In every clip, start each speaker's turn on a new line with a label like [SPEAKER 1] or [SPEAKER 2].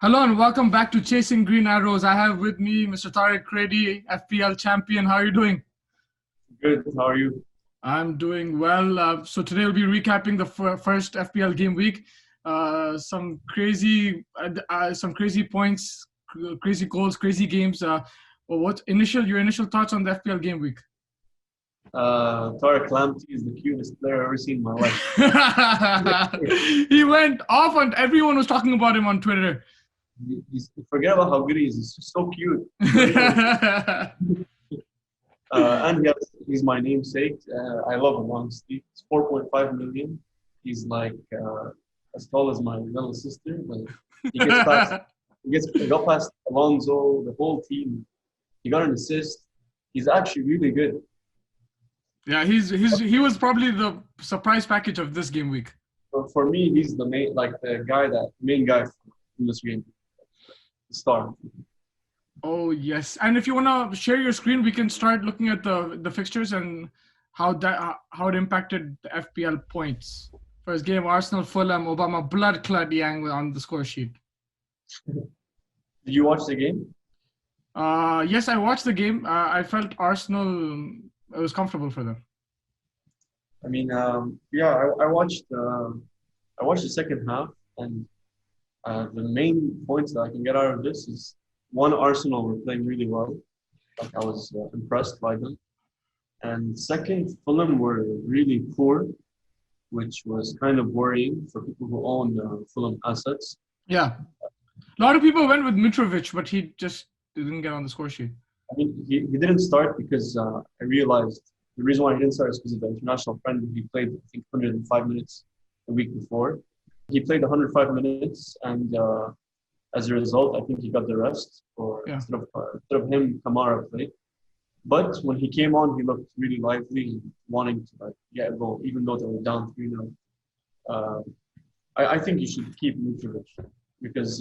[SPEAKER 1] Hello and welcome back to Chasing Green Arrows. I have with me Mr. Tariq Reddy, FPL champion. How are you doing?
[SPEAKER 2] Good. How are you?
[SPEAKER 1] I'm doing well. So today we'll be recapping the first FPL game week. Some crazy points, crazy goals, crazy games. Your initial thoughts on the FPL game week?
[SPEAKER 2] Tariq Lamptey is the cutest player I've ever seen in my life.
[SPEAKER 1] He went off and everyone was talking about him on Twitter.
[SPEAKER 2] Forget about how good he is. He's just so cute. And he's my namesake. I love him, honestly. It's 4.5 million. He's like as tall as my little sister. But he gets past. He got past Alonso, the whole team. He got an assist. He's actually really good.
[SPEAKER 1] Yeah, he was probably the surprise package of this game week.
[SPEAKER 2] For me, he's the main guy in this game. The star.
[SPEAKER 1] Oh yes, and if you wanna share your screen, we can start looking at the fixtures and how it impacted the FPL points. First game, Arsenal, Fulham, Obama, blood clot Yang on the score sheet.
[SPEAKER 2] Did you watch the game?
[SPEAKER 1] Yes, I watched the game. I felt Arsenal. It was comfortable for them.
[SPEAKER 2] I mean, I watched the second half, and the main points that I can get out of this is one, Arsenal were playing really well. Like, I was impressed by them. And second, Fulham were really poor, which was kind of worrying for people who own Fulham assets.
[SPEAKER 1] Yeah. A lot of people went with Mitrovic, but he just didn't get on the score sheet.
[SPEAKER 2] I mean, he didn't start because I realized the reason why he didn't start is because of the international friendly. He played, I think, 105 minutes the week before. He played 105 minutes, and as a result, I think he got the rest. Instead of him, Kamara played. But when he came on, he looked really lively and wanting to get a goal, even though they were down 3-0. I think you should keep Mitrovic because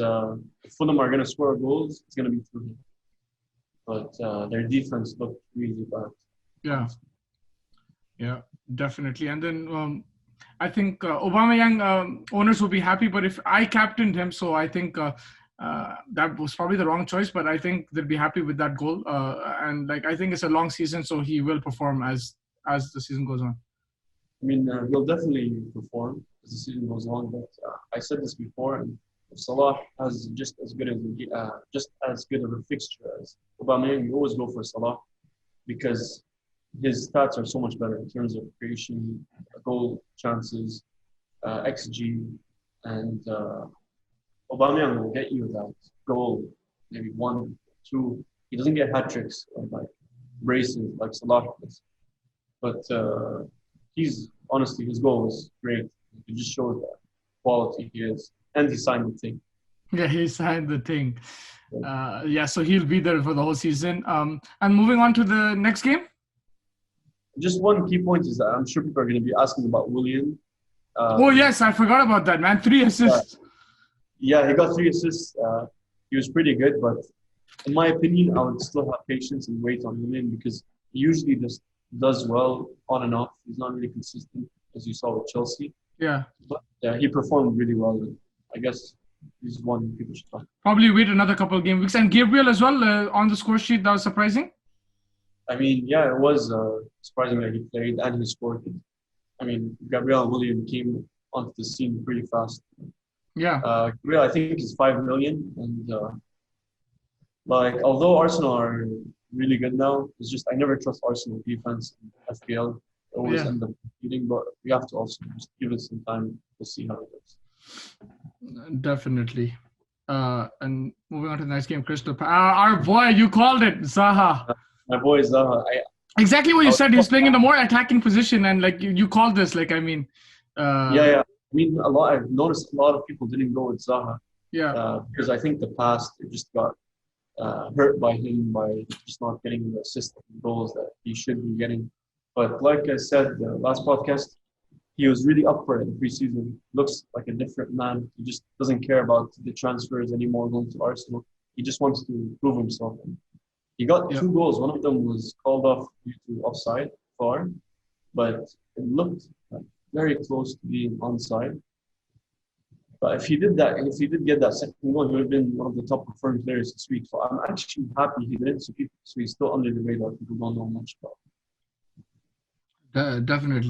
[SPEAKER 2] if Fulham are going to score goals, it's going to be through him. But their defense looked really bad.
[SPEAKER 1] Yeah, definitely. And then I think Aubameyang owners will be happy, but if I captained him, so I think that was probably the wrong choice, but I think they'll be happy with that goal. And I think it's a long season, so he will perform as the season goes on.
[SPEAKER 2] I mean, he'll definitely perform as the season goes on, but I said this before, and if Salah has just as good of a fixture as Aubameyang, you always go for Salah because his stats are so much better in terms of creation, goal chances, XG, and Aubameyang will get you that goal, maybe 1, 2. He doesn't get hat tricks like braces like Salah does, but his goal was great. It just shows that quality he is. And he signed the thing.
[SPEAKER 1] Yeah, he signed the thing. So he'll be there for the whole season. And moving on to the next game.
[SPEAKER 2] Just one key point is that I'm sure people are going to be asking about Willian.
[SPEAKER 1] Yes, I forgot about that, man. 3 assists.
[SPEAKER 2] Yeah, he got 3 assists. He was pretty good, but in my opinion, I would still have patience and wait on Willian because he usually just does well on and off. He's not really consistent, as you saw with Chelsea.
[SPEAKER 1] Yeah.
[SPEAKER 2] But he performed really well. I guess he's one people should talk.
[SPEAKER 1] Probably wait another couple of game weeks. And Gabriel as well on the score sheet. That was surprising.
[SPEAKER 2] I mean, yeah, it was surprising that he played and he scored. I mean, Gabriel Willian came onto the scene pretty fast.
[SPEAKER 1] Yeah.
[SPEAKER 2] Gabriel, I think, is 5 million. And although Arsenal are really good now, it's just I never trust Arsenal defense in FPL. They always end up competing, but we have to also just give it some time to see how it goes.
[SPEAKER 1] Definitely. And moving on to the next game, Crystal Palace. Our boy, you called it, Zaha.
[SPEAKER 2] My boy Zaha.
[SPEAKER 1] Exactly what you said. He's playing in a more attacking position, and you called this.
[SPEAKER 2] Yeah. I mean, I've noticed a lot of people didn't go with Zaha.
[SPEAKER 1] Yeah.
[SPEAKER 2] Because I think the past it just got hurt by him by just not getting the assist goals that he should be getting. But like I said the last podcast, he was really up for it in preseason. Looks like a different man. He just doesn't care about the transfers anymore going to Arsenal. He just wants to prove himself. He got 2 goals. One of them was called off due to offside far, but it looked very close to being onside. But if he did get that second goal, he would have been one of the top performing players this week. So I'm actually happy he didn't. So he's still under the radar. People don't know much about
[SPEAKER 1] Definitely.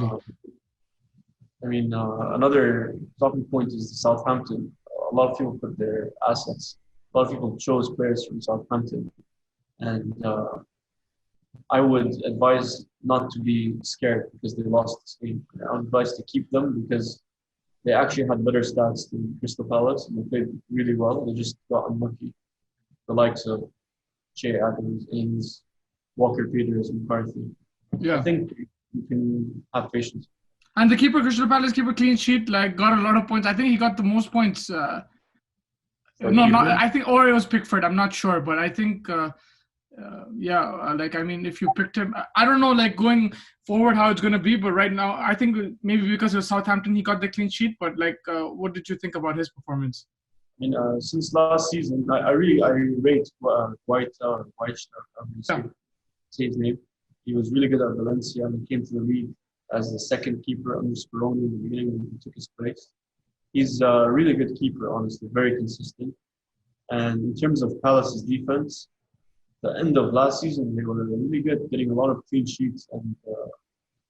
[SPEAKER 2] him. Another talking point is the Southampton. A lot of people put their assets. A lot of people chose players from Southampton, and I would advise not to be scared because they lost this game. I would advise to keep them because they actually had better stats than Crystal Palace, and they played really well. They just got unlucky. The likes of Che Adams, Ings, Walker Peters, McCarthy.
[SPEAKER 1] Yeah.
[SPEAKER 2] I think you can have patience.
[SPEAKER 1] And the keeper, Crystal Palace keeper, clean sheet, like got a lot of points. I think he got the most points. I think, or it was Pickford. I'm not sure, but I think, if you picked him, I don't know, like going forward how it's going to be, but right now, I think maybe because of Southampton, he got the clean sheet. But what did you think about his performance?
[SPEAKER 2] Since last season, I rate White, say his name. He was really good at Valencia and he came to the league as the second keeper under Speroni in the beginning when he took his place. He's a really good keeper, honestly, very consistent. And in terms of Palace's defense, the end of last season, they were really good, getting a lot of clean sheets. And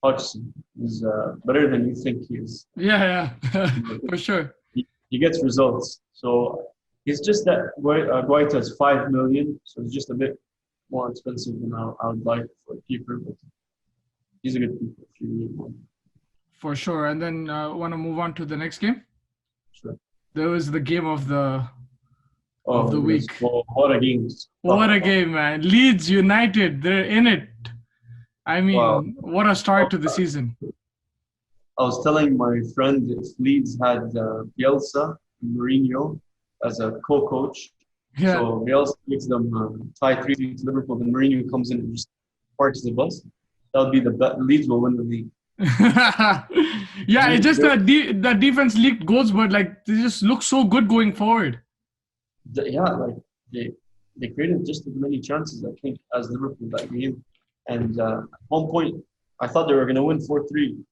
[SPEAKER 2] Hodgson is better than you think he is.
[SPEAKER 1] Yeah, for sure.
[SPEAKER 2] He gets results. So it's just that Guaita is 5 million, so it's just a bit more expensive than I would like for a keeper. But he's a good keeper if you need one.
[SPEAKER 1] For sure. And then want to move on to the next game?
[SPEAKER 2] Sure.
[SPEAKER 1] There was the game of the week.
[SPEAKER 2] Well, what a game.
[SPEAKER 1] What a game, man. Leeds United, they're in it. I mean, wow. What a start to the season.
[SPEAKER 2] I was telling my friend if Leeds had Bielsa and Mourinho as a co-coach. Yeah. So Bielsa makes them tie 3-3 to Liverpool, then Mourinho comes in and just parks the bus. That would be the best. Leeds will win the league.
[SPEAKER 1] Yeah, it's just that the defense leaked goals, but they just look so good going forward.
[SPEAKER 2] They created just as many chances, I think, as Liverpool that game. And at one point, I thought they were going to win 4-3.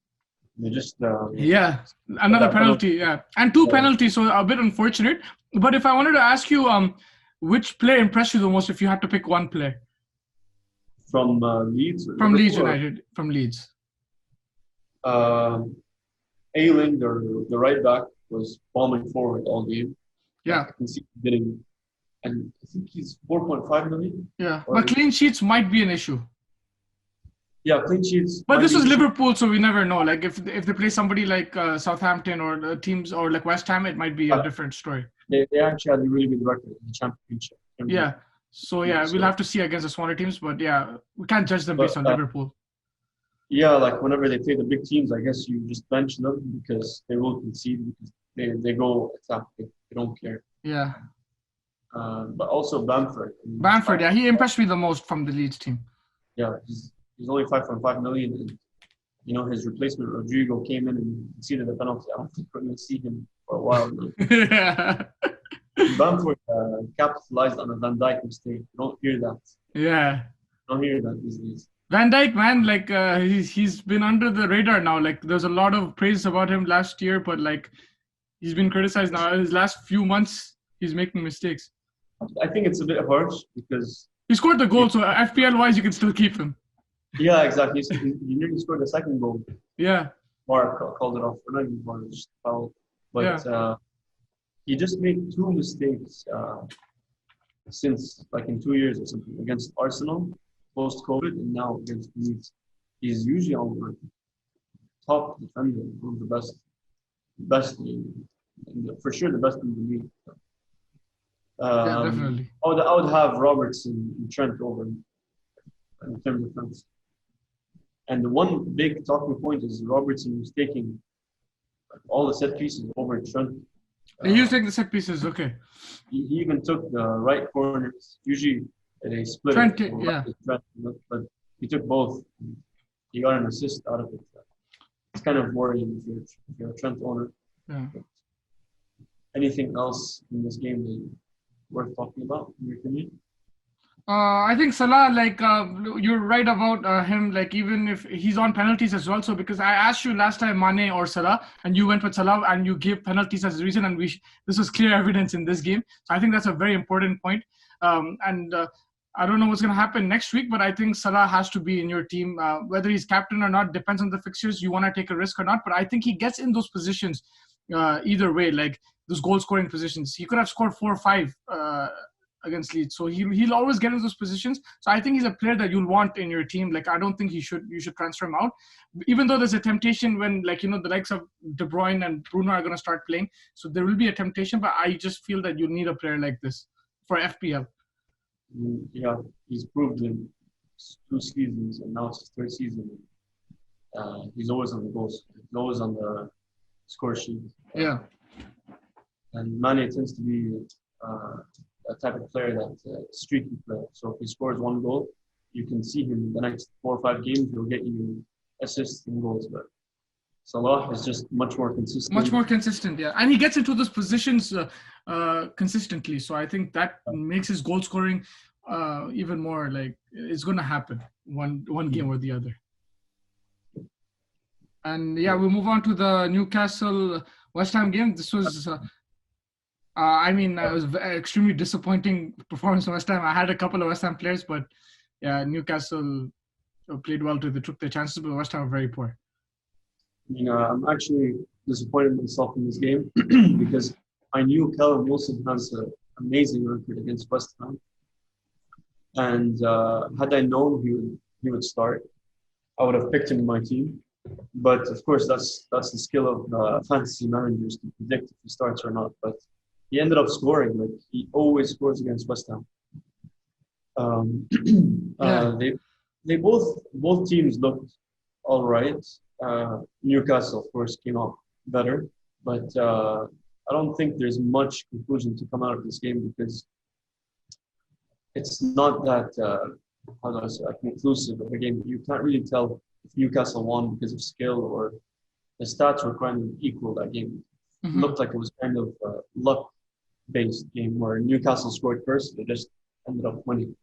[SPEAKER 2] They just
[SPEAKER 1] another penalty, yeah, and two penalties, so a bit unfortunate. But if I wanted to ask you, which player impressed you the most if you had to pick one player?
[SPEAKER 2] From Leeds?
[SPEAKER 1] From Leeds United, from Leeds.
[SPEAKER 2] Ayling, the right back, was bombing forward all game.
[SPEAKER 1] Yeah.
[SPEAKER 2] I can see him getting, and I think he's 4.5 million.
[SPEAKER 1] Yeah, but clean sheets might be an issue.
[SPEAKER 2] Yeah, clean sheets.
[SPEAKER 1] But this was Liverpool, so we never know. Like if they play somebody like Southampton or teams or like West Ham, it might be a different story.
[SPEAKER 2] They actually had a really good record in the Championship.
[SPEAKER 1] Yeah. So we'll have to see against the smaller teams, but we can't judge them based on Liverpool.
[SPEAKER 2] Yeah, like whenever they play the big teams, I guess you just bench them because they will concede because they go attack. They don't care.
[SPEAKER 1] Yeah.
[SPEAKER 2] But also Bamford.
[SPEAKER 1] Bamford, he impressed me the most from the Leeds team.
[SPEAKER 2] Yeah, he's only 5.5 million. And, his replacement, Rodrigo, came in and conceded the penalty. I don't think we're going to see him for a while now.
[SPEAKER 1] Yeah.
[SPEAKER 2] Bamford capitalized on a Van Dijk mistake. You don't hear that.
[SPEAKER 1] Yeah.
[SPEAKER 2] Don't hear that these days.
[SPEAKER 1] Van Dijk, man, he's been under the radar now. Like, there's a lot of praise about him last year, but he's been criticized now. His last few months, he's making mistakes.
[SPEAKER 2] I think it's a bit harsh because
[SPEAKER 1] he scored the goal, so FPL-wise, you can still keep him.
[SPEAKER 2] Yeah, exactly. He nearly scored the second goal.
[SPEAKER 1] Yeah.
[SPEAKER 2] Mark called it off. Not even Mark, just foul. But he just made two mistakes since, in 2 years or something, against Arsenal, post-COVID, and now against Leeds. He's usually on the top defender, one of the best, for sure the best in the league.
[SPEAKER 1] Yeah, definitely.
[SPEAKER 2] I would have Robertson and Trent over him in terms of defense. And the one big talking point is Robertson was taking all the set pieces over Trent.
[SPEAKER 1] He was taking the set pieces, okay.
[SPEAKER 2] He even took the right corners. Usually they split
[SPEAKER 1] Trent,
[SPEAKER 2] it. Trent, but he took both. He got an assist out of it. It's kind of worrying if you're a Trent owner.
[SPEAKER 1] Yeah.
[SPEAKER 2] But anything else in this game that worth talking about, in your opinion?
[SPEAKER 1] I think Salah, you're right about him. Like even if he's on penalties as well. So because I asked you last time, Mane or Salah, and you went with Salah, and you gave penalties as a reason, and this was clear evidence in this game. So I think that's a very important point. And I don't know what's going to happen next week, but I think Salah has to be in your team. Whether he's captain or not depends on the fixtures. You want to take a risk or not, but I think he gets in those positions either way, like those goal scoring positions. He could have scored 4 or 5. Against Leeds, so he'll always get in those positions. So I think he's a player that you'll want in your team. Like I don't think you should transfer him out, even though there's a temptation when the likes of De Bruyne and Bruno are going to start playing. So there will be a temptation, but I just feel that you need a player like this for FPL.
[SPEAKER 2] Yeah, he's proved in 2 seasons, and now it's his 3rd season. He's always on the goals. He's always on the score sheet.
[SPEAKER 1] Yeah,
[SPEAKER 2] and Mane tends to be a type of player that streaky player. So if he scores 1 goal, you can see him in the next 4 or 5 games. He'll get you assists and goals. But Salah is just much more consistent.
[SPEAKER 1] Much more consistent, yeah. And he gets into those positions consistently. So I think that makes his goal scoring even more like it's going to happen one game or the other. And yeah, we'll move on to the Newcastle West Ham game. This was it was extremely disappointing performance from West Ham. I had a couple of West Ham players, but yeah, Newcastle played well too. They took their chances, but West Ham were very poor.
[SPEAKER 2] I'm actually disappointed myself in this game because I knew Callum Wilson has an amazing record against West Ham, and had I known he would start, I would have picked him in my team. But of course, that's the skill of fantasy managers to predict if he starts or not. But he ended up scoring. Like he always scores against West Ham. They both teams looked all right. Newcastle, of course, came out better, but I don't think there's much conclusion to come out of this game because it's not that conclusive of a game. You can't really tell if Newcastle won because of skill or the stats were kind of equal that game. It looked like it was kind of luck-based game where Newcastle scored first, they just ended up winning.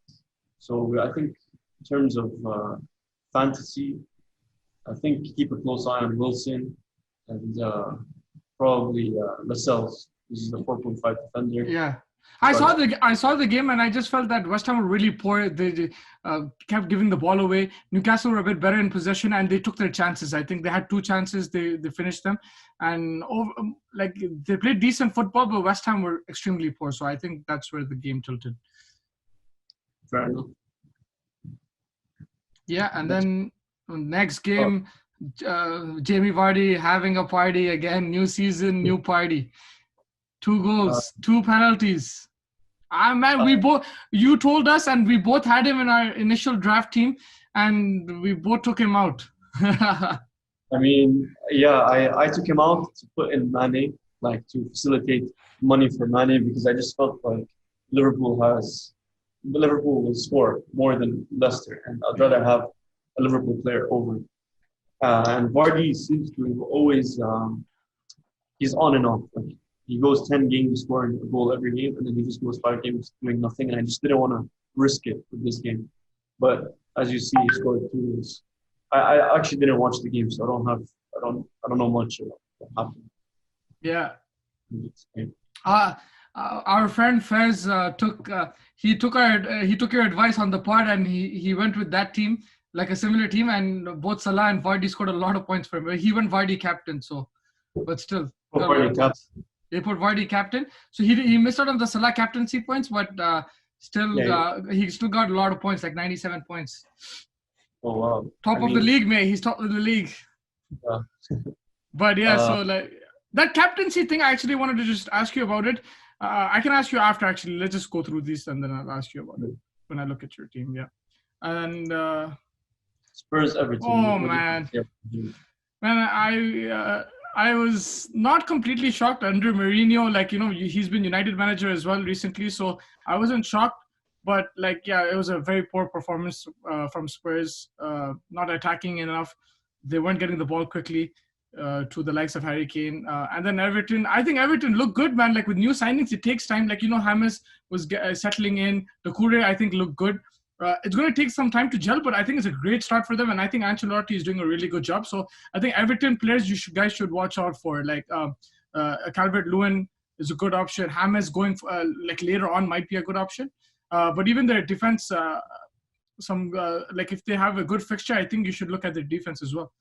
[SPEAKER 2] So I think in terms of fantasy, I think keep a close eye on Wilson and probably Lascelles. This is the 4.5 defender.
[SPEAKER 1] Yeah. I saw the game and I just felt that West Ham were really poor. They kept giving the ball away. Newcastle were a bit better in possession and they took their chances. I think they had 2 chances. They finished them, and they played decent football, but West Ham were extremely poor. So I think that's where the game tilted.
[SPEAKER 2] Fair enough.
[SPEAKER 1] Yeah, and then next game, Jamie Vardy having a party again. New season, new party. 2 goals, 2 penalties. You told us, and we both had him in our initial draft team, and we both took him out.
[SPEAKER 2] I took him out to put in Mane, like to facilitate money for Mane, because I just felt like Liverpool will score more than Leicester, and I'd rather have a Liverpool player over. And Vardy seems to always, he's on and off. Like, he goes 10 games scoring a goal every game, and then he just goes 5 games doing nothing. And I just didn't want to risk it with this game. But as you see, he scored 2 goals. I actually didn't watch the game, so I don't know much about what happened.
[SPEAKER 1] Yeah. Our friend Fez took your advice on the pod, and he went with that team, like a similar team, and both Salah and Vardy scored a lot of points for him. He went Vardy captain, so but still. They put Vardy captain, so he missed out on the Salah captaincy points, but he still got a lot of points, like 97 points.
[SPEAKER 2] Oh wow!
[SPEAKER 1] Top of the league, mate. He's top of the league.
[SPEAKER 2] Yeah.
[SPEAKER 1] But yeah, so like that captaincy thing, I actually wanted to just ask you about it. I can ask you after. Actually, let's just go through these, and then I'll ask you about it when I look at your team. Yeah, and
[SPEAKER 2] Spurs Everton.
[SPEAKER 1] Oh man, I was not completely shocked under Mourinho. Like, he's been United manager as well recently, so I wasn't shocked. But it was a very poor performance from Spurs. Not attacking enough. They weren't getting the ball quickly. to the likes of Harry Kane. And then Everton, I think Everton look good, man. Like with new signings, it takes time. Like, James was settling in. Doucouré, I think, looked good. It's going to take some time to gel, but I think it's a great start for them. And I think Ancelotti is doing a really good job. So I think Everton players guys should watch out for. Like Calvert-Lewin is a good option. James going for, like later on might be a good option. But even their defense, like if they have a good fixture, I think you should look at their defense as well.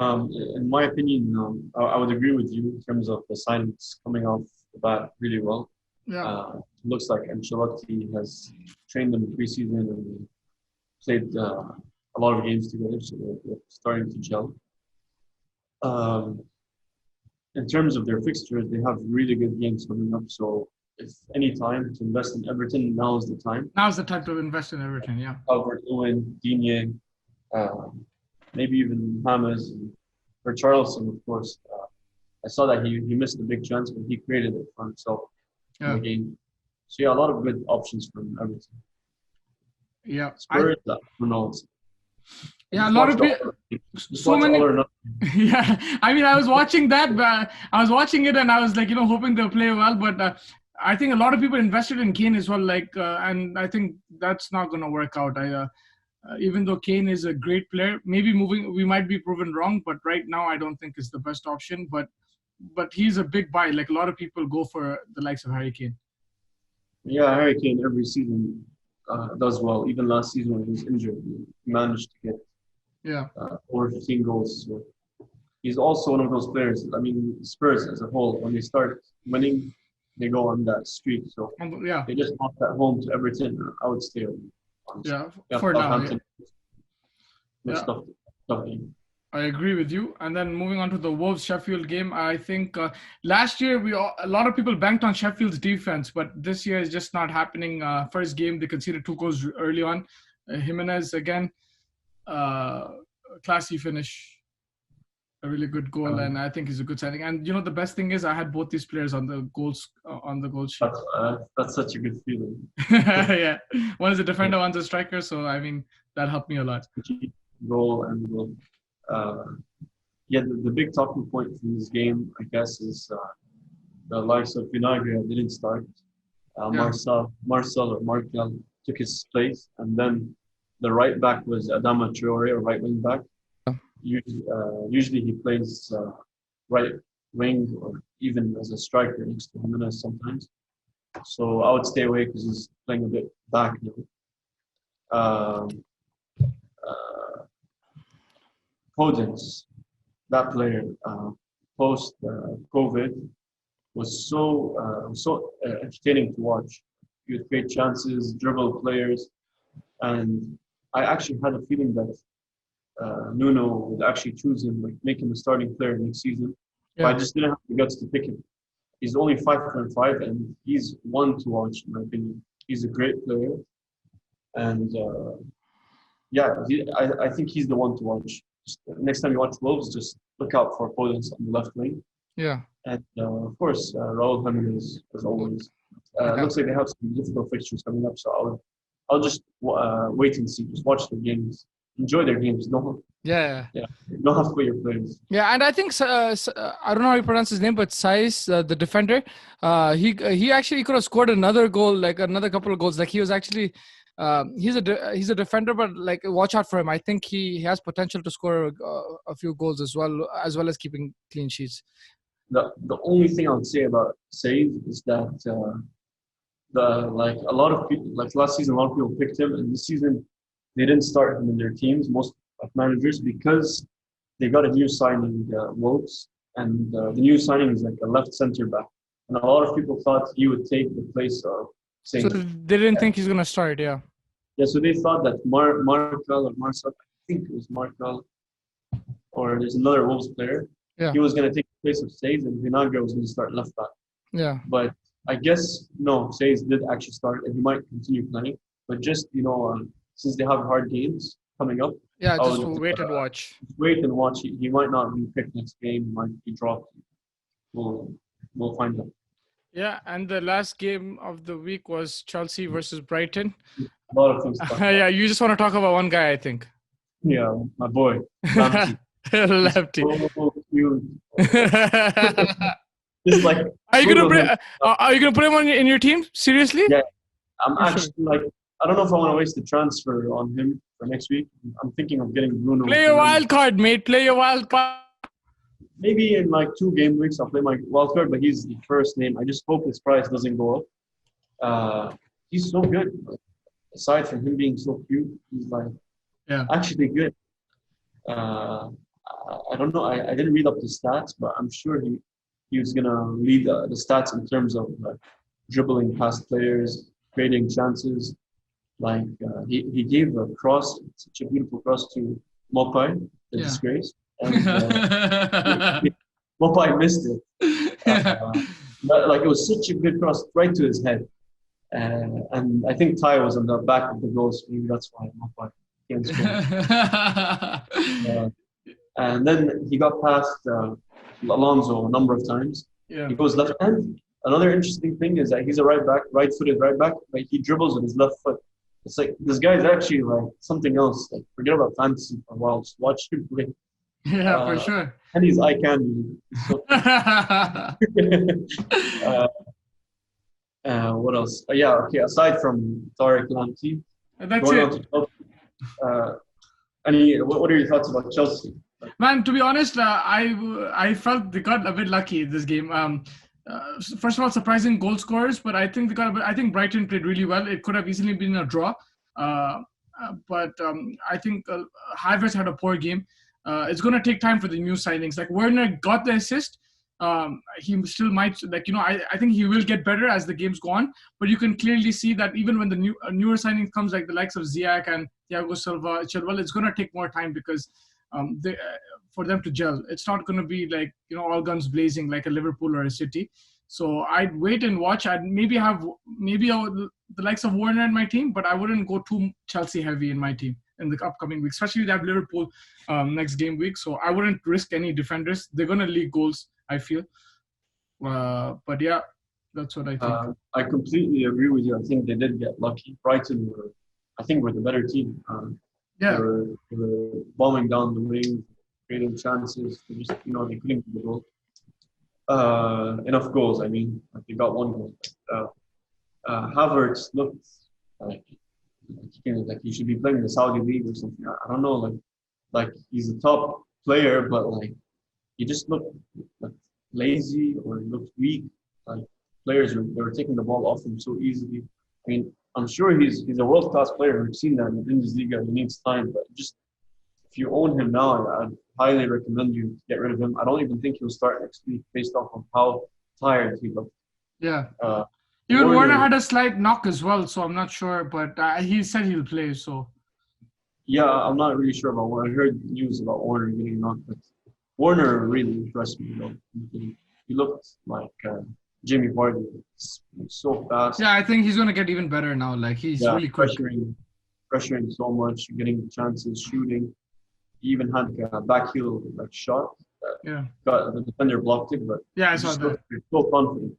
[SPEAKER 2] In my opinion, I would agree with you in terms of the signings coming off the bat really well.
[SPEAKER 1] Yeah.
[SPEAKER 2] Looks like Ancelotti has trained them in preseason and played a lot of games together, so they're starting to gel. In terms of their fixtures, they have really good games coming up. So if any time to invest in Everton, now is the time.
[SPEAKER 1] Now's the time to invest in Everton, yeah.
[SPEAKER 2] Calvert-Lewin, Digne, maybe even James or Charleston, of course. I saw that he missed a big chance, but he created it for himself in the game. So yeah, a lot of good options from Everton.
[SPEAKER 1] Yeah.
[SPEAKER 2] Spurs, who knows?
[SPEAKER 1] Yeah, a lot of people. So many. Yeah, I mean, I was watching that. I was watching it, and I was like, hoping they'll play well. But I think a lot of people invested in Kane as well. Like, and I think that's not going to work out. Even though Kane is a great player, maybe we might be proven wrong. But right now, I don't think it's the best option. But he's a big buy. Like a lot of people go for the likes of Harry Kane.
[SPEAKER 2] Yeah, Harry Kane every season does well. Even last season when he was injured, he managed to get over 15 goals. So he's also one of those players. I mean, Spurs as a whole, when they start winning, they go on that streak. So they just lost at home to Everton. I would stay on.
[SPEAKER 1] For now.
[SPEAKER 2] Tough game.
[SPEAKER 1] I agree with you. And then moving on to the Wolves-Sheffield game, I think last year a lot of people banked on Sheffield's defense, but this year is just not happening. First game, they conceded 2 goals early on. Jimenez, again, classy finish, a really good goal, and I think he's a good signing. And the best thing is I had both these players on the goals sheet.
[SPEAKER 2] That's such a good feeling.
[SPEAKER 1] Yeah, one is a defender, one's a striker, so I mean that helped me a lot.
[SPEAKER 2] Goal and goal. The big talking point from this game, I guess, is the likes of Vinagre didn't start. Marcel or Markel took his place, and then the right back was Adama Traore, or right wing back. Usually he plays right wing or even as a striker next to Jimenez sometimes. So I would stay away because he's playing a bit back now. Podence, that player, post COVID, was so entertaining to watch. He would create chances, dribble players, and I actually had a feeling that Nuno would actually choose him, like make him a starting player next season. Yeah. But I just didn't have the guts to pick him. He's only 5.5, and he's one to watch in my opinion. He's a great player, and I think he's the one to watch. Just, next time you watch Wolves, just look out for Podence on the left wing.
[SPEAKER 1] Yeah.
[SPEAKER 2] And of course, Raul Jimenez, as always. Looks like they have some difficult fixtures coming up, so I'll just wait and see. Just watch their games, enjoy their games. Don't have to put your players.
[SPEAKER 1] Yeah, and I think I don't know how you pronounce his name, but Saiz, the defender, he actually could have scored another goal, like another couple of goals. Like he was actually. He's a defender, but like watch out for him. I think he has potential to score a few goals as well as keeping clean sheets.
[SPEAKER 2] The only thing I would say about Said is that a lot of people, like last season, a lot of people picked him, and this season they didn't start him in their teams. Most of managers, because they got a new signing, Wolves, and the new signing is like a left center back, and a lot of people thought he would take the place of. So
[SPEAKER 1] they didn't think he's going to start, yeah.
[SPEAKER 2] Yeah, so they thought that Markel or Marcel, I think it was Markel, or there's another Wolves player. Yeah. He was going to take the place of Saiz, and Vinagre was going to start left back.
[SPEAKER 1] Yeah.
[SPEAKER 2] But I guess, no, Saiz did actually start, and he might continue playing. But just, since they have hard games coming up.
[SPEAKER 1] Yeah, just wait and watch.
[SPEAKER 2] Wait and watch. He might not be picked next game, he might be dropped. We'll find out.
[SPEAKER 1] Yeah, and the last game of the week was Chelsea versus Brighton.
[SPEAKER 2] A lot of things.
[SPEAKER 1] Yeah, you just want to talk about one guy, I think.
[SPEAKER 2] Yeah, my boy. He's
[SPEAKER 1] Lefty.
[SPEAKER 2] so cute. Just like
[SPEAKER 1] Are you gonna
[SPEAKER 2] Google him.
[SPEAKER 1] put him in your team? Seriously?
[SPEAKER 2] Yeah, I'm
[SPEAKER 1] For sure.
[SPEAKER 2] actually like, I don't know if I want to waste the transfer on him for next week. I'm thinking of getting Bruno.
[SPEAKER 1] Play your wild card, mate. Play your wild card.
[SPEAKER 2] Maybe in like 2 game weeks, I'll play my wild card, but he's the first name. I just hope his price doesn't go up. He's so good. Like, aside from him being so cute, he's like actually good. I don't know. I didn't read up the stats, but I'm sure he was gonna lead the stats in terms of dribbling past players, creating chances. Like he gave a cross, such a beautiful cross to Mopai, the disgrace, and Mopai missed it. Like it was such a good cross right to his head, and I think Ty was on the back of the goal, so maybe that's why Mopai can't score. And then he got past Alonso a number of times.
[SPEAKER 1] Yeah.
[SPEAKER 2] He goes left hand. Another interesting thing is that he's a right back, right-footed right back, but he dribbles with his left foot. It's like this guy's actually like something else. Like forget about fantasy for a while. Just watch him play.
[SPEAKER 1] Yeah, for sure.
[SPEAKER 2] And he's eye candy. So, what else? Yeah, okay. Aside from Tariq Lamptey,
[SPEAKER 1] that's it.
[SPEAKER 2] What are your thoughts about Chelsea?
[SPEAKER 1] Man, to be honest, I felt they got a bit lucky this game. First of all, surprising goal scorers, but I think I think Brighton played really well. It could have easily been a draw, but I think Havertz had a poor game. It's going to take time for the new signings. Like Werner got the assist. He still might, I think he will get better as the games go on. But you can clearly see that even when the newer signings comes, like the likes of Ziyech and Thiago Silva, Chilwell, it's going to take more time because for them to gel. It's not going to be like, all guns blazing like a Liverpool or a City. So I'd wait and watch. I'd maybe have the likes of Werner in my team, but I wouldn't go too Chelsea heavy in my team in the upcoming week, especially they have Liverpool next game week. So I wouldn't risk any defenders. They're going to leak goals, I feel. But yeah, that's what I think.
[SPEAKER 2] I completely agree with you. I think they did get lucky. Brighton were the better team. They were bombing down the wing, creating chances. They just, they couldn't get the goal. Enough goals. I mean, they got one goal. Havertz looked like he should be playing in the Saudi league or something. I don't know. Like he's a top player, but like he just looked like lazy or he looked weak. Like players they were taking the ball off him so easily. I mean, I'm sure he's a world class player. We've seen that in the Bundesliga. He needs time, but just if you own him now, I'd highly recommend you to get rid of him. I don't even think he'll start next week based off of how tired he looked.
[SPEAKER 1] Yeah. Even Werner had a slight knock as well, so I'm not sure, but he said he'll play. So. Yeah,
[SPEAKER 2] I'm not really sure about Werner. I heard news about Werner getting knocked, but Werner really impressed me. He looked like Jamie Vardy. So fast.
[SPEAKER 1] Yeah, I think he's going to get even better now. Like he's really quick.
[SPEAKER 2] Pressuring so much, getting chances, shooting. He even had a back heel shot. Got the defender blocked it, but
[SPEAKER 1] I saw that.
[SPEAKER 2] So confident.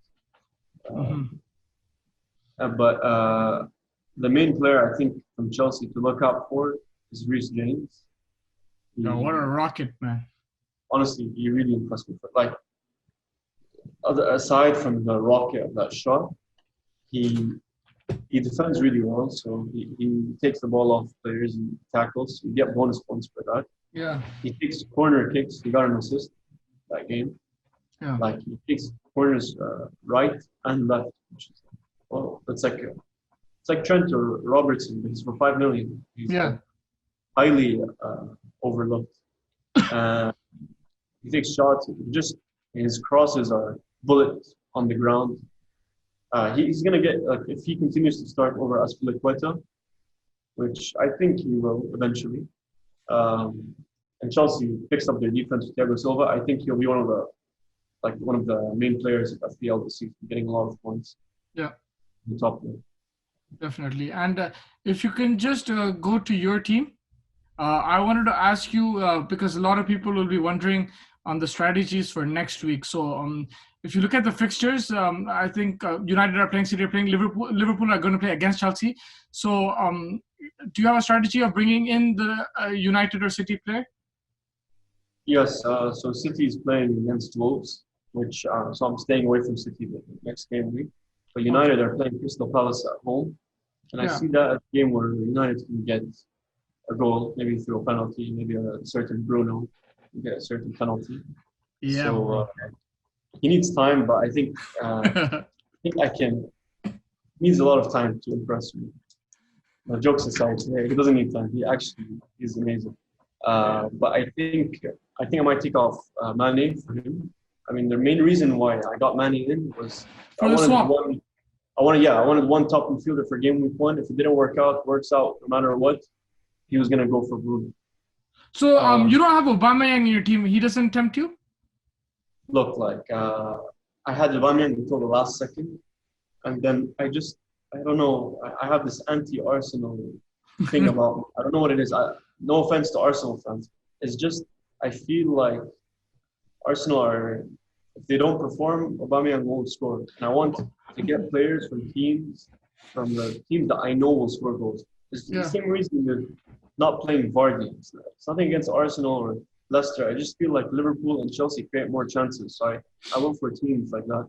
[SPEAKER 2] But the main player I think from Chelsea to look out for is Reece James.
[SPEAKER 1] What a rocket, man!
[SPEAKER 2] Honestly, he really impressed me. Aside from the rocket of that shot, he defends really well. So he takes the ball off players and tackles. You get bonus points for that.
[SPEAKER 1] Yeah.
[SPEAKER 2] He takes corner kicks. He got an assist that game.
[SPEAKER 1] Yeah.
[SPEAKER 2] Like he takes corners right and left. It's like Trent or Robertson, but he's for $5 million. He's highly overlooked. He takes shots. His crosses are bullets on the ground. He's gonna get if he continues to start over Azpilicueta, which I think he will eventually. And Chelsea picks up their defense with Thiago Silva. I think he'll be one of the main players of FPL this season, getting a lot of points.
[SPEAKER 1] Yeah.
[SPEAKER 2] The top one.
[SPEAKER 1] Definitely. And if you can just go to your team, I wanted to ask you because a lot of people will be wondering on the strategies for next week. So if you look at the fixtures, I think United are playing, City are playing, Liverpool are going to play against Chelsea. So do you have a strategy of bringing in the United or City player?
[SPEAKER 2] Yes, so City is playing against Wolves, which so I'm staying away from City the next game week. But
[SPEAKER 1] Okay.
[SPEAKER 2] United are playing Crystal Palace at home, and I
[SPEAKER 1] Yeah.
[SPEAKER 2] see that as a game where United can get a goal, maybe through a penalty, maybe a certain Bruno can get a certain penalty.
[SPEAKER 1] Yeah,
[SPEAKER 2] So
[SPEAKER 1] bro.
[SPEAKER 2] he needs time, but I think I can. He needs a lot of time to impress me. Jokes aside, he doesn't need time. He's amazing.
[SPEAKER 1] Yeah.
[SPEAKER 2] But I think I might take off Mane for him. I mean, the main reason why I got Mane in was I
[SPEAKER 1] For the
[SPEAKER 2] wanted
[SPEAKER 1] swap.
[SPEAKER 2] one. I wanted one top midfielder for game week 1. If it didn't works out no matter what. He was gonna go for Bruno.
[SPEAKER 1] So you
[SPEAKER 2] Um,
[SPEAKER 1] don't have Aubameyang in your team. He doesn't tempt you?
[SPEAKER 2] Look, I had Aubameyang until the last second, and then I don't know. I have this anti-Arsenal thing about me. I don't know what it is. No offense to Arsenal fans. It's just I feel like Arsenal are if they don't perform, Aubameyang won't score. And I want to get players from the teams that I know will score goals. It's the
[SPEAKER 1] Yeah.
[SPEAKER 2] same reason you're not playing Vardy. It's nothing against Arsenal or Leicester. I just feel like Liverpool and Chelsea create more chances. So I look for teams like that.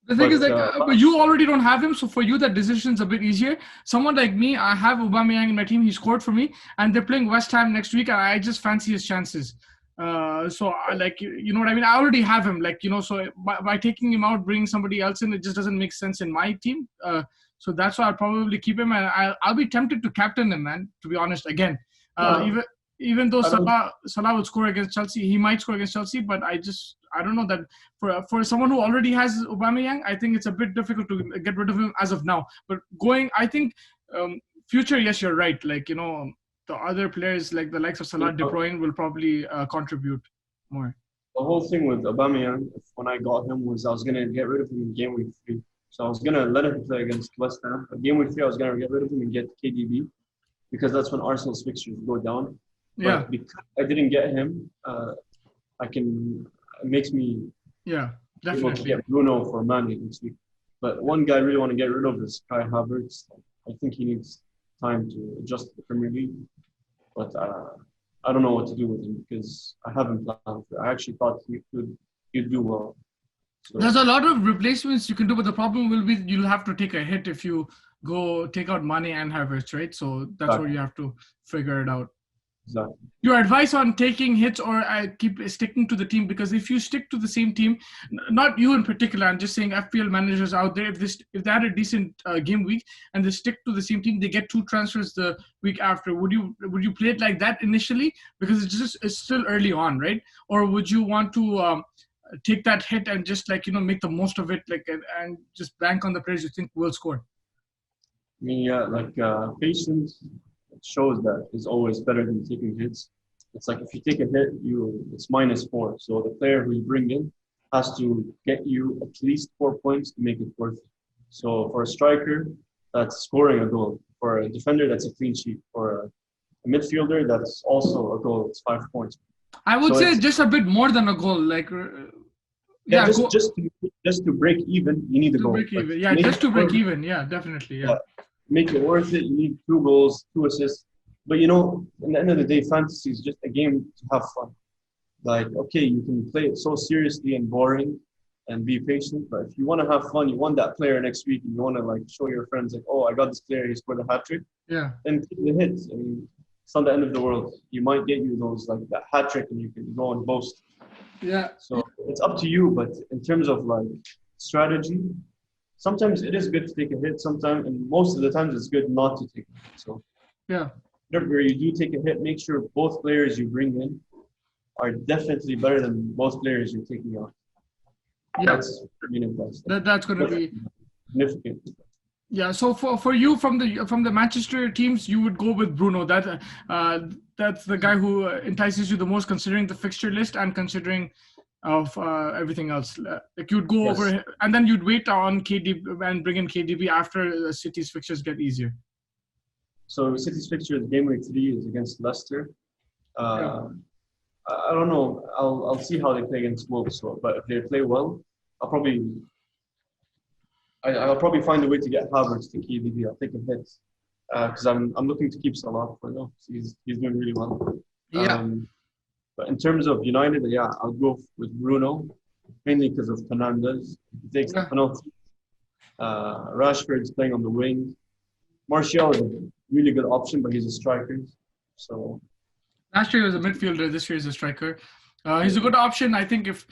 [SPEAKER 1] The thing is,
[SPEAKER 2] But
[SPEAKER 1] like, but you already don't have him, so for you that decision's a bit easier. Someone like me, I have Aubameyang in my team. He scored for me, and they're playing West Ham next week, and I just fancy his chances. So I like, you know what I mean. I already have him, like, you know. So by taking him out, bringing somebody else in, it just doesn't make sense in my team. So that's why I'll probably keep him, and I'll be tempted to captain him, man. To be honest, again,
[SPEAKER 2] yeah,
[SPEAKER 1] even though
[SPEAKER 2] I don't.
[SPEAKER 1] Salah would score against Chelsea, he might score against Chelsea, but I don't know that for someone who already has Aubameyang, I think it's a bit difficult to get rid of him as of now. But I think future, yes, you're right. Like, you know, the other players like the likes of Salah, De Bruyne will probably contribute more.
[SPEAKER 2] The whole thing with Aubameyang, when I got him, was I was gonna get rid of him in game week 3. So I was gonna let him play against West Ham. But game week 3, I was gonna get rid of him and get KDB because that's when Arsenal's fixtures go down.
[SPEAKER 1] Yeah,
[SPEAKER 2] But because I didn't get him, I can. It makes me
[SPEAKER 1] yeah,
[SPEAKER 2] able to
[SPEAKER 1] definitely.
[SPEAKER 2] get Bruno for Mane this week. But one guy I really want to get rid of is Kai Havertz. I think he needs time to adjust to the Premier League. But I don't know what to do with him because I haven't planned for it. I actually thought he'd do well.
[SPEAKER 1] There's
[SPEAKER 2] So
[SPEAKER 1] a lot of replacements you can do, but the problem will be you'll have to take a hit if you go take out Mane and Havertz, right? So that's where
[SPEAKER 2] exactly,
[SPEAKER 1] you have to figure it out.
[SPEAKER 2] exactly.
[SPEAKER 1] Your advice on taking hits or keep sticking to the team, because if you stick to the same team, not you in particular, I'm just saying FPL managers out there, if they had a decent game week and they stick to the same team, they get 2 transfers the week after. Would you play it like that initially, because it's still early on, right? Or would you want to take that hit and just, like, you know, make the most of it, like, and just bank on the players you think will score?
[SPEAKER 2] I mean, yeah, patience shows that is always better than taking hits. It's like if you take a hit, it's -4. So the player who you bring in has to get you at least 4 points to make it worth it. So for a striker, that's scoring a goal. For a defender, that's a clean sheet. For a midfielder, that's also a goal. It's 5 points.
[SPEAKER 1] I
[SPEAKER 2] So
[SPEAKER 1] would say
[SPEAKER 2] it's
[SPEAKER 1] just a bit more than a goal, like,
[SPEAKER 2] yeah,
[SPEAKER 1] yeah, go
[SPEAKER 2] just to break even, you need a
[SPEAKER 1] to
[SPEAKER 2] goal.
[SPEAKER 1] break
[SPEAKER 2] Like
[SPEAKER 1] even.
[SPEAKER 2] to
[SPEAKER 1] Yeah,
[SPEAKER 2] make
[SPEAKER 1] just
[SPEAKER 2] it
[SPEAKER 1] to break
[SPEAKER 2] worth,
[SPEAKER 1] even. Yeah, definitely. Yeah.
[SPEAKER 2] yeah, make it worth it, you need 2 goals, 2 assists. But you know, in the end of the day, fantasy is just a game to have fun. Like, okay, you can play it so seriously and boring and be patient, but if you want to have fun, you want that player next week and you want to like show your friends like, oh, I got this player, he scored a hat trick,
[SPEAKER 1] Yeah.
[SPEAKER 2] then take the hits. I mean, it's not the end of the world. You might get you those like that hat trick and you can go and boast.
[SPEAKER 1] Yeah.
[SPEAKER 2] So it's up to you, but in terms of like strategy, sometimes it is good to take a hit, sometimes, and most of the times it's good not to take a hit. So
[SPEAKER 1] Yeah.
[SPEAKER 2] whenever you do take a hit, make sure both players you bring in are definitely better than both players you're taking out.
[SPEAKER 1] Yeah.
[SPEAKER 2] That's advice.
[SPEAKER 1] That's going to be.
[SPEAKER 2] Significant.
[SPEAKER 1] Yeah. So for you, from the Manchester teams, you would go with Bruno. That's the guy who entices you the most, considering the fixture list and considering of everything else. Like, you'd go
[SPEAKER 2] Yes.
[SPEAKER 1] over and then you'd wait on KDB and bring in KDB after City's fixtures get easier.
[SPEAKER 2] So City's fixture game week 3 is against Leicester.
[SPEAKER 1] Yeah.
[SPEAKER 2] I don't know. I'll see how they play against Wolves. So, but if they play well, I'll probably find a way to get Havertz to KDB. I'll take a hit because I'm looking to keep Salah for now. He's doing really well.
[SPEAKER 1] Yeah.
[SPEAKER 2] But in terms of United, yeah, I'll go with Bruno, mainly because of Fernandes. He takes the
[SPEAKER 1] Yeah.
[SPEAKER 2] penalty. Rashford's playing on the wing. Martial is a really good option, but he's a striker. So
[SPEAKER 1] Last year he was a midfielder. This year he's a striker. He's a good option. I think if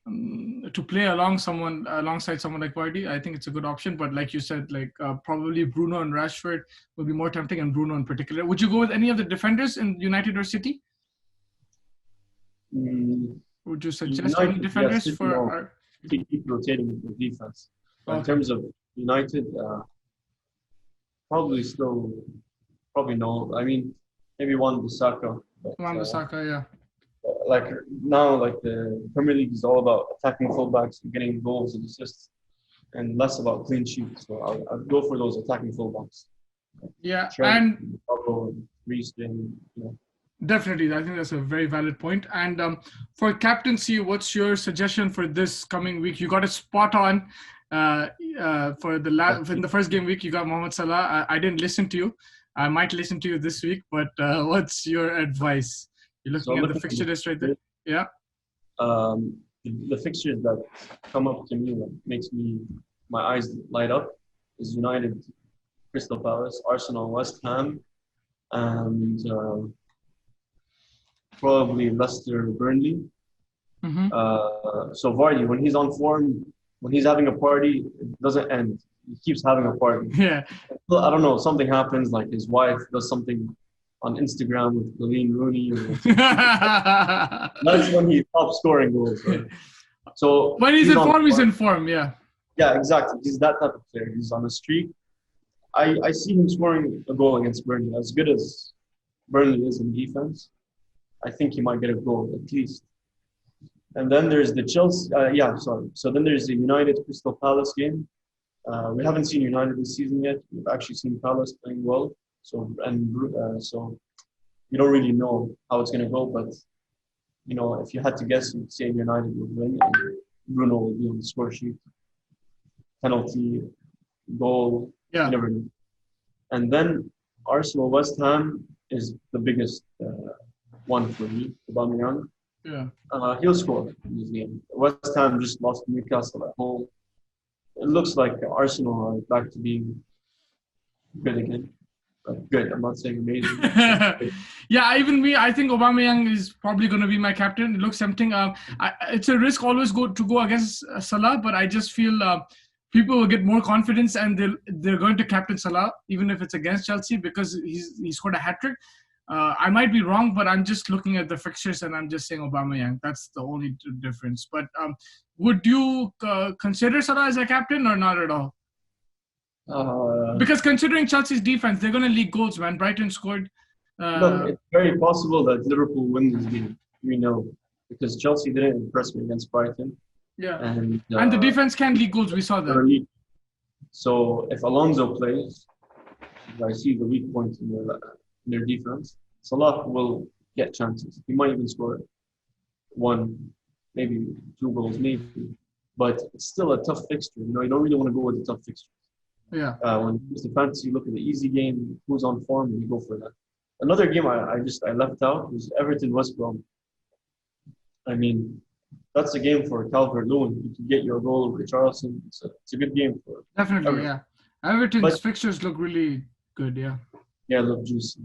[SPEAKER 1] to play alongside someone like Vardy, I think it's a good option. But like you said, probably Bruno and Rashford will be more tempting, and Bruno in particular. Would you go with any of the defenders in United or City? Would you suggest any defenders for our...
[SPEAKER 2] keep rotating with the defense.
[SPEAKER 1] Okay.
[SPEAKER 2] In terms of United, probably no. I mean, maybe Wan-Bissaka.
[SPEAKER 1] Wan-Bissaka, yeah.
[SPEAKER 2] Like now, like the Premier League is all about attacking fullbacks and getting goals and assists, and less about clean sheets. So I'd go for those attacking fullbacks.
[SPEAKER 1] Yeah,
[SPEAKER 2] Trent, and Reece,
[SPEAKER 1] definitely. I think that's a very valid point. And for captaincy, what's your suggestion for this coming week? You got a spot on for in the first game week. You got Mohamed Salah. I didn't listen to you. I might listen to you this week, but what's your advice? You're looking at the fixture list right there. Yeah.
[SPEAKER 2] The fixtures that come up to me that makes my eyes light up is United, Crystal Palace, Arsenal, West Ham, and probably Leicester, Burnley.
[SPEAKER 1] Mm-hmm.
[SPEAKER 2] So Vardy, when he's on form, when he's having a party, it doesn't end. He keeps having a party.
[SPEAKER 1] Yeah.
[SPEAKER 2] I don't know. Something happens, like his wife does something on Instagram with Colleen Rooney. That's when he stops scoring goals. Right? So
[SPEAKER 1] when he's in form, he's in form. Yeah.
[SPEAKER 2] Yeah, exactly. He's that type of player. He's on a streak. I see him scoring a goal against Burnley. As good as Burnley is in defense, I think he might get a goal at least. And then there's the Chelsea. So then there's the United Crystal Palace game. We haven't seen United this season yet. We've actually seen Palace playing well. So we don't really know how it's going to go. But if you had to guess, you'd say United would win, and Bruno will be on the score sheet. Penalty, goal.
[SPEAKER 1] Yeah.
[SPEAKER 2] You never know. And then Arsenal West Ham is the biggest one for me. Aubameyang.
[SPEAKER 1] Yeah.
[SPEAKER 2] He'll score in this game. West Ham just lost to Newcastle at home. It looks like Arsenal are back to being good again. Good. I'm not saying amazing.
[SPEAKER 1] Yeah, even me. I think Aubameyang is probably going to be my captain. It looks tempting. It's a risk always to go against Salah, but I just feel people will get more confidence and they're going to captain Salah even if it's against Chelsea because he scored a hat-trick. I might be wrong, but I'm just looking at the fixtures and I'm just saying Aubameyang. That's the only difference. But would you consider Salah as a captain or not at all? Because considering Chelsea's defense, they're going to leak goals, man. Brighton scored.
[SPEAKER 2] Look, it's very possible that Liverpool win this game. We know because Chelsea didn't impress me against Brighton.
[SPEAKER 1] Yeah,
[SPEAKER 2] and
[SPEAKER 1] the defense can leak goals. We saw that.
[SPEAKER 2] So if Alonso plays, I see the weak point in their defense. Salah will get chances. He might even score one, maybe 2 goals, maybe. But it's still a tough fixture. You don't really want to go with a tough fixture.
[SPEAKER 1] Yeah.
[SPEAKER 2] When it comes to fantasy, look at the easy game, who's on form, and you go for that. Another game I left out was Everton West Brom. I mean, that's a game for Calvert-Lewin. You can get your goal with Richarlison. It's a good game for
[SPEAKER 1] definitely.
[SPEAKER 2] Everton.
[SPEAKER 1] Yeah, Everton's fixtures look really good. Yeah.
[SPEAKER 2] Yeah, look juicy.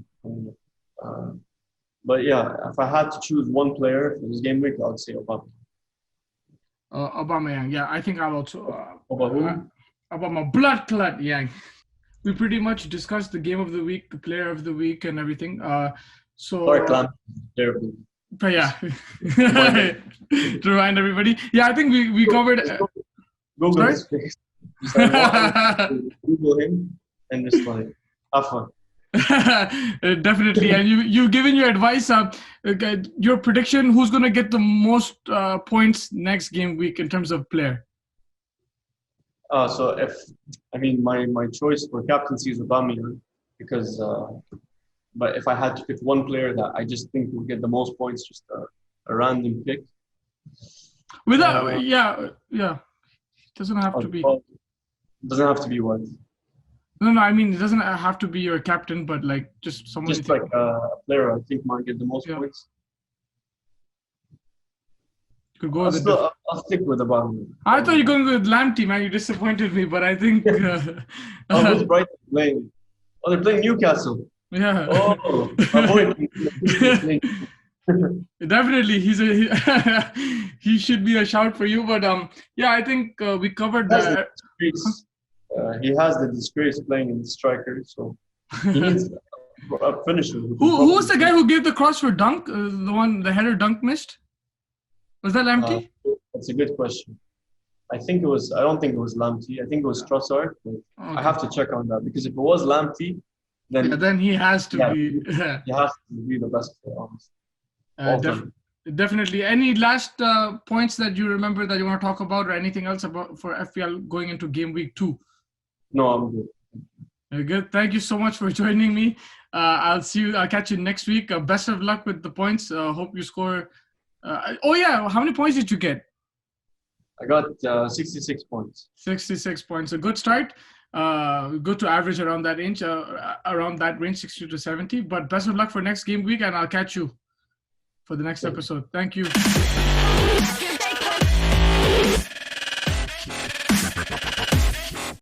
[SPEAKER 2] But yeah, if I had to choose one player for this game week, I would say Aubameyang.
[SPEAKER 1] Aubameyang. Yeah, I think I'll also.
[SPEAKER 2] About
[SPEAKER 1] my blood clot Yang. We pretty much discussed the game of the week, the player of the week, and everything.
[SPEAKER 2] Sorry, Clam. Terrible.
[SPEAKER 1] But yeah, to remind everybody. Yeah, I think we covered.
[SPEAKER 2] Google his face. Google him and just like have fun.
[SPEAKER 1] Definitely, and you've given your advice. Your prediction: who's going to get the most points next game week in terms of player?
[SPEAKER 2] So my choice for captaincy is Aubameyang because. But if I had to pick one player that I just think will get the most points, just a random pick.
[SPEAKER 1] Without, yeah. Doesn't have to be.
[SPEAKER 2] Doesn't have to be what?
[SPEAKER 1] No. I mean, it doesn't have to be your captain, but like just someone.
[SPEAKER 2] Just like a player I think might get the most points.
[SPEAKER 1] You could go with the
[SPEAKER 2] I'll stick with Aubameyang.
[SPEAKER 1] I thought you were going with Lamptey, man. You disappointed me, but I think
[SPEAKER 2] Who's Brighton playing? Oh, they're playing Newcastle.
[SPEAKER 1] yeah.
[SPEAKER 2] Oh, avoid
[SPEAKER 1] Definitely, he should be a shout for you. But yeah, I think we covered that.
[SPEAKER 2] He has the disgrace playing in the striker, so he needs a finisher.
[SPEAKER 1] Who was the guy who gave the cross for dunk? The header dunk missed? Was that Lamptey?
[SPEAKER 2] That's a good question. I don't think it was Lamptey. I think it was Trossard. Okay. I have to check on that because if it was Lamptey,
[SPEAKER 1] then he has to be.
[SPEAKER 2] He has to be the best player, honestly.
[SPEAKER 1] Definitely. Any last points that you remember that you want to talk about, or anything else about for FPL going into game week 2?
[SPEAKER 2] No, I'm good.
[SPEAKER 1] Very good. Thank you so much for joining me. I'll catch you next week. Best of luck with the points. Hope you score. How many points did you get?
[SPEAKER 2] I got 66 points.
[SPEAKER 1] 66 points. A good start. Good to average around that range, 60 to 70. But best of luck for next game week, and I'll catch you for the next episode. Thank you.